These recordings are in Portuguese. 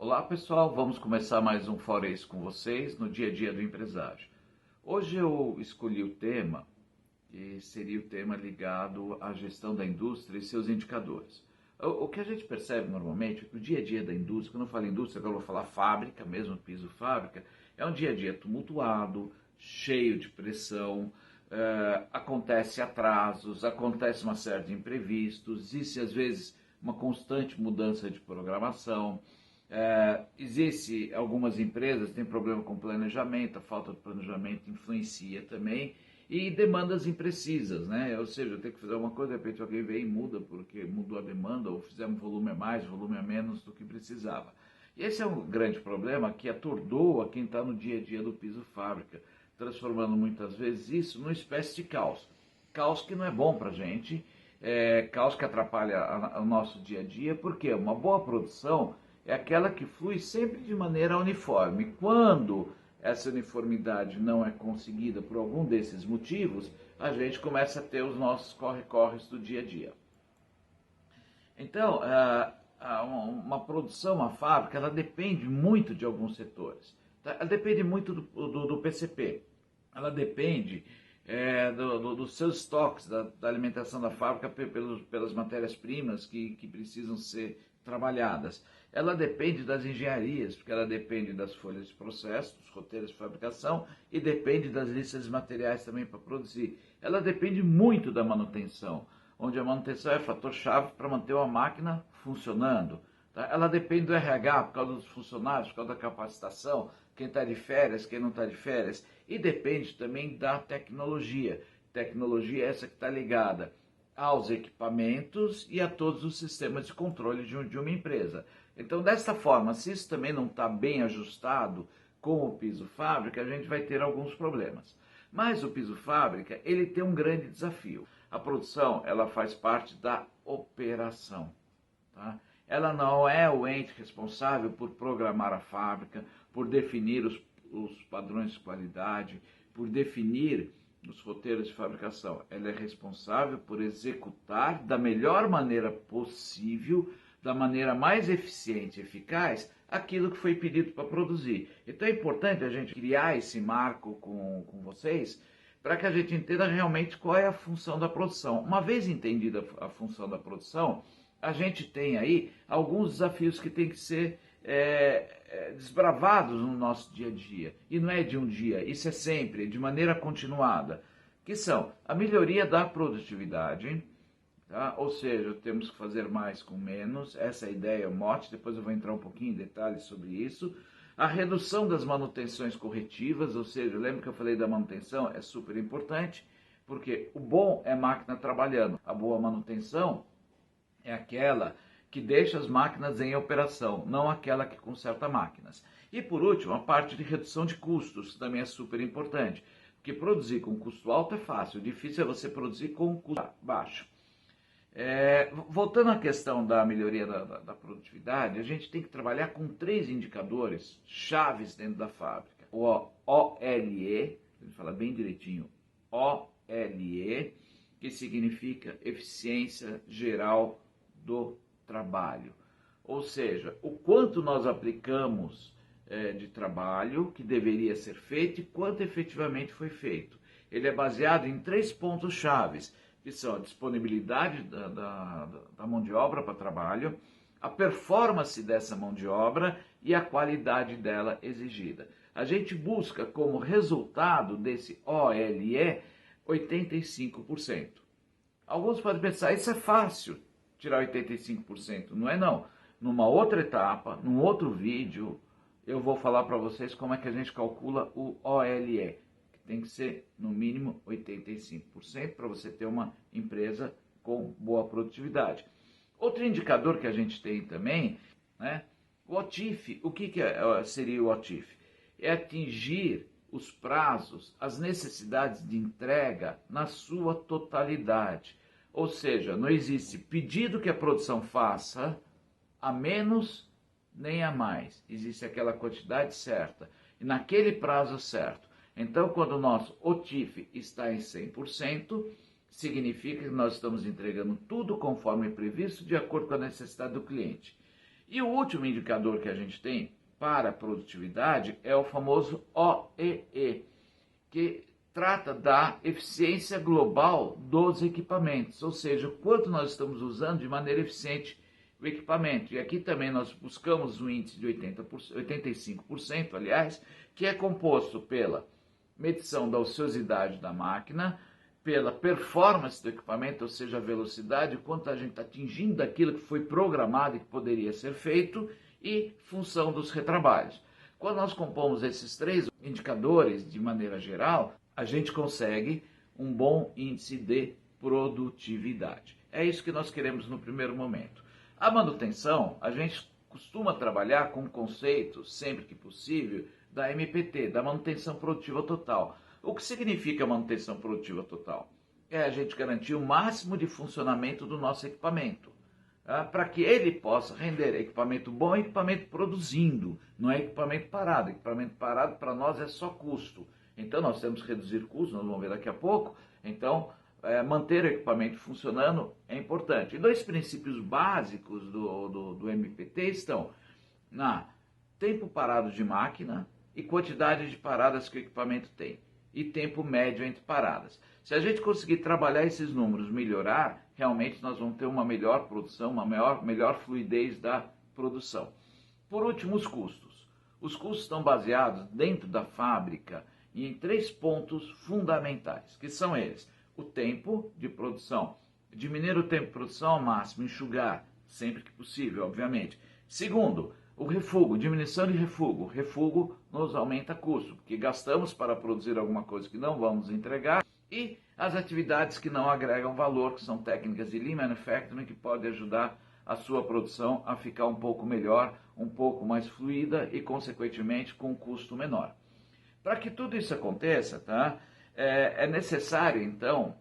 Olá pessoal, vamos começar mais um Fora Isso com vocês no dia a dia do empresário. Hoje eu escolhi o tema, que seria o tema ligado à gestão da indústria e seus indicadores. O que a gente percebe normalmente é que o dia a dia da indústria, quando eu falo indústria, agora eu vou falar fábrica, mesmo piso fábrica, é um dia a dia tumultuado, cheio de pressão, acontece atrasos, acontece uma série de imprevistos, existe às vezes uma constante mudança de programação. Existe algumas empresas que têm problema com planejamento, a falta de planejamento influencia também, e demandas imprecisas, né? Ou seja, eu tenho que fazer uma coisa, de repente alguém vem e muda porque mudou a demanda, ou fizemos volume a mais, volume a menos do que precisava. E esse é um grande problema que atordoa quem está no dia a dia do piso fábrica, transformando muitas vezes isso numa espécie de caos. Caos que não é bom para a gente, caos que atrapalha o nosso dia a dia, porque uma boa produção é aquela que flui sempre de maneira uniforme. Quando essa uniformidade não é conseguida por algum desses motivos, a gente começa a ter os nossos corre-corres do dia a dia. Então, uma produção, uma fábrica, ela depende muito de alguns setores. Tá? Ela depende muito do PCP, ela depende dos seus estoques, da alimentação da fábrica pelas matérias-primas que precisam ser trabalhadas. Ela depende das engenharias, porque ela depende das folhas de processo, dos roteiros de fabricação e depende das listas de materiais também para produzir. Ela depende muito da manutenção, onde a manutenção é fator-chave para manter uma máquina funcionando. Tá? Ela depende do RH, por causa dos funcionários, por causa da capacitação, quem está de férias, quem não está de férias. E depende também da tecnologia. Tecnologia essa que está ligada aos equipamentos e a todos os sistemas de controle de uma empresa. Então, dessa forma, se isso também não está bem ajustado com o piso fábrica, a gente vai ter alguns problemas. Mas o piso fábrica, ele tem um grande desafio. A produção, ela faz parte da operação. Tá? Ela não é o ente responsável por programar a fábrica, por definir os padrões de qualidade, por definir os roteiros de fabricação. Ela é responsável por executar da melhor maneira possível, da maneira mais eficiente e eficaz, aquilo que foi pedido para produzir. Então é importante a gente criar esse marco com vocês, para que a gente entenda realmente qual é a função da produção. Uma vez entendida a função da produção, a gente tem aí alguns desafios que têm que ser desbravados no nosso dia a dia. E não é de um dia, isso é sempre, de maneira continuada. Que são a melhoria da produtividade, tá? Ou seja, temos que fazer mais com menos, essa é a ideia, o mote, depois eu vou entrar um pouquinho em detalhes sobre isso. A redução das manutenções corretivas, ou seja, lembra que eu falei da manutenção? É super importante, porque o bom é máquina trabalhando, a boa manutenção é aquela que deixa as máquinas em operação, não aquela que conserta máquinas. E por último, a parte de redução de custos, que também é super importante, porque produzir com custo alto é fácil, o difícil é você produzir com custo baixo. Voltando à questão da melhoria da produtividade, a gente tem que trabalhar com 3 indicadores chaves dentro da fábrica. O OLE, ele fala bem direitinho, OLE, que significa eficiência geral do trabalho. Ou seja, o quanto nós aplicamos de trabalho que deveria ser feito e quanto efetivamente foi feito. Ele é baseado em 3 pontos chaves, que são a disponibilidade da mão de obra para trabalho, a performance dessa mão de obra e a qualidade dela exigida. A gente busca como resultado desse OLE 85%. Alguns podem pensar, isso é fácil, tirar 85%. Não é não. Numa outra etapa, num outro vídeo, eu vou falar para vocês como é que a gente calcula o OLE. Tem que ser no mínimo 85% para você ter uma empresa com boa produtividade. Outro indicador que a gente tem também, né, o OTIF. O que seria o OTIF? É atingir os prazos, as necessidades de entrega na sua totalidade. Ou seja, não existe pedido que a produção faça a menos nem a mais. Existe aquela quantidade certa e naquele prazo certo. Então, quando o nosso OTIF está em 100%, significa que nós estamos entregando tudo conforme previsto, de acordo com a necessidade do cliente. E o último indicador que a gente tem para a produtividade é o famoso OEE, que trata da eficiência global dos equipamentos, ou seja, o quanto nós estamos usando de maneira eficiente o equipamento. E aqui também nós buscamos um índice de 85%, aliás, que é composto pela medição da ociosidade da máquina, pela performance do equipamento, ou seja, a velocidade, quanto a gente está atingindo aquilo que foi programado e que poderia ser feito, e função dos retrabalhos. Quando nós compomos esses três indicadores de maneira geral, a gente consegue um bom índice de produtividade. É isso que nós queremos no primeiro momento. A manutenção, a gente costuma trabalhar com o conceito, sempre que possível, da MPT, da manutenção produtiva total. O que significa manutenção produtiva total? É a gente garantir o máximo de funcionamento do nosso equipamento, tá? Para que ele possa render equipamento bom e equipamento produzindo, não é equipamento parado. Equipamento parado para nós é só custo. Então nós temos que reduzir custos, nós vamos ver daqui a pouco. Então, manter o equipamento funcionando é importante. E dois princípios básicos do MPT estão na tempo parado de máquina e quantidade de paradas que o equipamento tem, e tempo médio entre paradas. Se a gente conseguir trabalhar esses números, melhorar, realmente nós vamos ter uma melhor produção, uma melhor fluidez da produção. Por último, os custos. Os custos estão baseados dentro da fábrica em três pontos fundamentais, que são eles: o tempo de produção, diminuir o tempo de produção ao máximo, enxugar sempre que possível, obviamente. Segundo, o refúgio, diminuição de refúgio. O refúgio nos aumenta custo, porque gastamos para produzir alguma coisa que não vamos entregar, e as atividades que não agregam valor, que são técnicas de Lean Manufacturing, que podem ajudar a sua produção a ficar um pouco melhor, um pouco mais fluida e, consequentemente, com um custo menor. Para que tudo isso aconteça, tá? É necessário, então,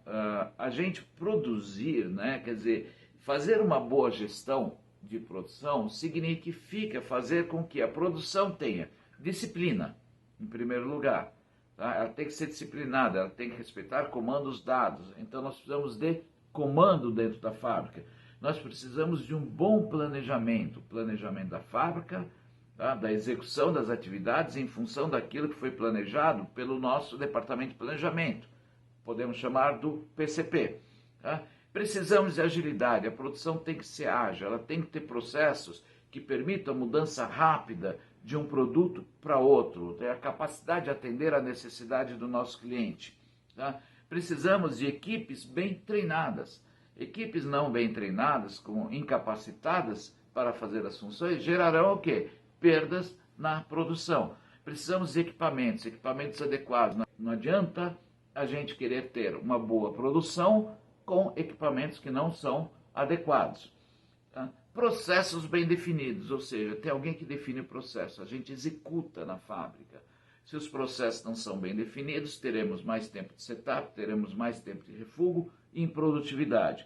a gente produzir, né? Quer dizer, fazer uma boa gestão de produção significa fazer com que a produção tenha disciplina, em primeiro lugar. Tá? Ela tem que ser disciplinada, ela tem que respeitar comandos dados. Então nós precisamos de comando dentro da fábrica. Nós precisamos de um bom planejamento da fábrica, tá? Da execução das atividades em função daquilo que foi planejado pelo nosso departamento de planejamento. Podemos chamar do PCP. Tá? Precisamos de agilidade, a produção tem que ser ágil, ela tem que ter processos que permitam a mudança rápida de um produto para outro, ter a capacidade de atender a necessidade do nosso cliente. Tá? Precisamos de equipes bem treinadas. Equipes não bem treinadas, incapacitadas para fazer as funções, gerarão o quê? Perdas na produção. Precisamos de equipamentos adequados. Não adianta a gente querer ter uma boa produção com equipamentos que não são adequados. Tá? Processos bem definidos, ou seja, tem alguém que define o processo, a gente executa na fábrica. Se os processos não são bem definidos, teremos mais tempo de setup, teremos mais tempo de refúgio e improdutividade.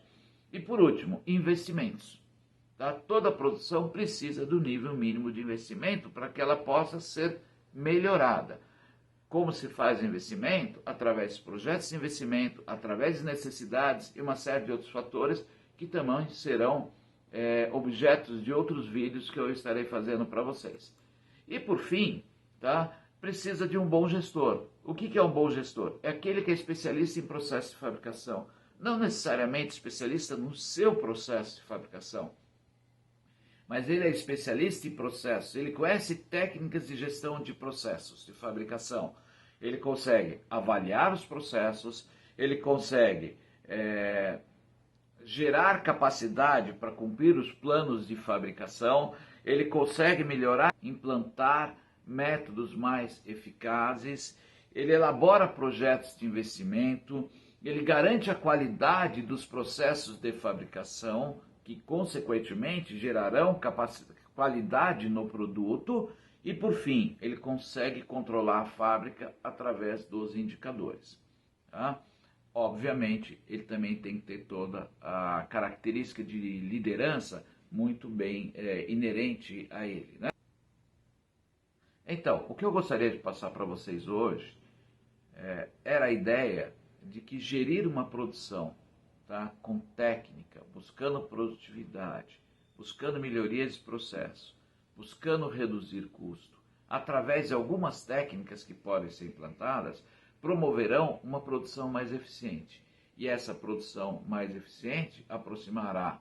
E por último, investimentos. Tá? Toda produção precisa do nível mínimo de investimento para que ela possa ser melhorada. Como se faz investimento? Através de projetos de investimento, através de necessidades e uma série de outros fatores que também serão objetos de outros vídeos que eu estarei fazendo para vocês. E por fim, tá? Precisa de um bom gestor. O que é um bom gestor? É aquele que é especialista em processo de fabricação. Não necessariamente especialista no seu processo de fabricação, mas ele é especialista em processos, ele conhece técnicas de gestão de processos de fabricação. Ele consegue avaliar os processos, ele consegue gerar capacidade para cumprir os planos de fabricação, ele consegue melhorar, implantar métodos mais eficazes, ele elabora projetos de investimento, ele garante a qualidade dos processos de fabricação, que consequentemente gerarão qualidade no produto, e por fim, ele consegue controlar a fábrica através dos indicadores. Tá? Obviamente, ele também tem que ter toda a característica de liderança muito bem inerente a ele. Né? Então, o que eu gostaria de passar para vocês hoje era a ideia de que gerir uma produção, tá, com técnica, buscando produtividade, buscando melhorias de processo, buscando reduzir custo, através de algumas técnicas que podem ser implantadas, promoverão uma produção mais eficiente. E essa produção mais eficiente aproximará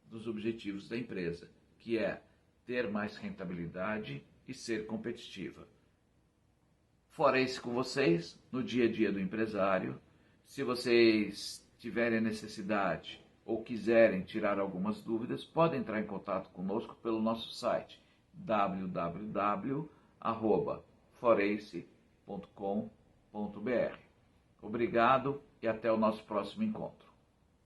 dos objetivos da empresa, que é ter mais rentabilidade e ser competitiva. Fora isso com vocês, no dia a dia do empresário. Se vocês tiverem necessidade ou quiserem tirar algumas dúvidas, podem entrar em contato conosco pelo nosso site www.forace.com.br. Obrigado e até o nosso próximo encontro.